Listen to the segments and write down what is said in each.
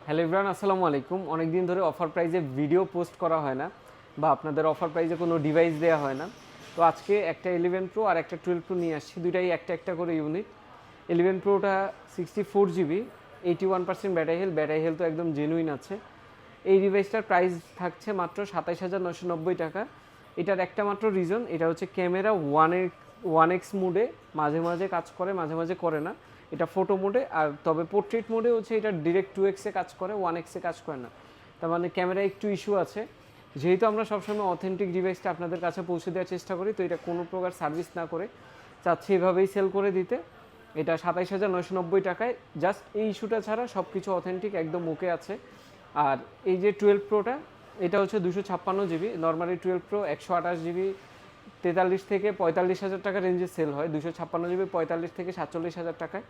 Hello everyone, আসসালামু আলাইকুম। অনেক দিন ধরে অফার প্রাইজে ভিডিও পোস্ট করা হয় না বা আপনাদের অফার প্রাইজে কোনো ডিভাইস দেওয়া হয় না। তো আজকে একটা 11 প্রো আর একটা 12 প্রো নিয়ে আসছি, দুইটাই একটা একটা করে ইউনিট। 11 প্রোটা 64 জিবি, 81% ব্যাটারি হেলথ তো একদম জেনুইন আছে। এই ডিভাইসটার প্রাইস থাকছে মাত্র 27,990 টাকা। এটার একটা মাত্র রিজন, এটা হচ্ছে ক্যামেরা ওয়ান এক্স মোডে মাঝে মাঝে কাজ করে, মাঝে মাঝে করে না। এটা ফটো মোডে, আর তবে পোর্ট্রেট মোডে হচ্ছে এটা ডিরেক্ট 2x কাজ করে, 1x কাজ করে না। তার মানে ক্যামেরা একটু ইস্যু আছে। যেহেতু আমরা সবসময় অথেন্টিক ডিভাইসটা আপনাদের কাছে পৌঁছে দেওয়ার চেষ্টা করি, তো এটা কোনো প্রকার সার্ভিস না করে চাচ্ছি এভাবেই সেল করে দিতে। এটা 27,990 টাকায়। জাস্ট এই ইস্যুটা ছাড়া সব কিছু অথেন্টিক, একদম ওকে আছে। আর এই যে 12 প্রোটা, এটা হচ্ছে 256 জিবি। নর্মালি 12 প্রো 128 জিবি 43 থেকে 45,000 টাকা রেঞ্জে সেল হয়। 256 জিবি 45 থেকে 47,000 টাকায়।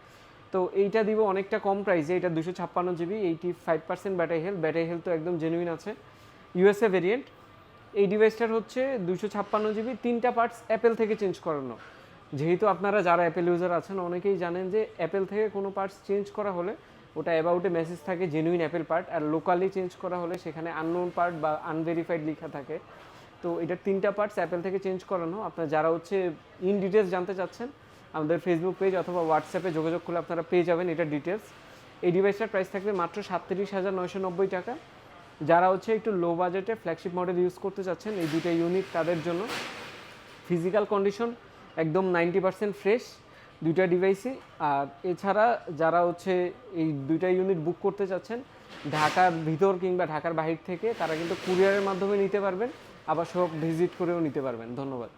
তো এইটা দিব অনেকটা কম প্রাইসে। এটা 256 জিবি, 85% ব্যাটারি হেলথ তো একদম জেনুইন আছে। USA variant. এই ডিভাইসটার হচ্ছে 256 জিবি, 3টা পার্টস অ্যাপেল থেকে চেঞ্জ করানো। যেহেতু আপনারা যারা অ্যাপেল ইউজার আছেন অনেকেই জানেন যে অ্যাপেল থেকে কোনো পার্টস চেঞ্জ করা হলে ওটা অ্যাবাউটে মেসেজ থাকে জেনুইন অ্যাপেল পার্ট, আর লোকালি চেঞ্জ করা হলে সেখানে আননোন পার্ট বা আনভেরিফাইড লেখা থাকে। তো এটার 3টা পার্টস অ্যাপেল থেকে চেঞ্জ করানো। আপনারা যারা হচ্ছে ইন ডিটেলস জানতে চাচ্ছেন, আমাদের ফেসবুক পেজ অথবা হোয়াটসঅ্যাপে যোগাযোগ করলে আপনারা পেয়ে যাবেন এটার ডিটেলস। এই ডিভাইসটার প্রাইস থাকবে মাত্র 37,990 টাকা। যারা হচ্ছে একটু লো বাজেটে ফ্ল্যাগশিপ মডেল ইউজ করতে চাচ্ছেন, এই দুইটা ইউনিট তাদের জন্য। ফিজিক্যাল কন্ডিশন একদম 90% ফ্রেশ দুইটা ডিভাইসই। আর এছাড়া যারা হচ্ছে এই দুইটা ইউনিট বুক করতে চাচ্ছেন ঢাকার ভিতর কিংবা ঢাকার বাহির থেকে, তারা কিন্তু কুরিয়ারের মাধ্যমে নিতে পারবেন, আবার সব ভিজিট করেও নিতে পারবেন। ধন্যবাদ।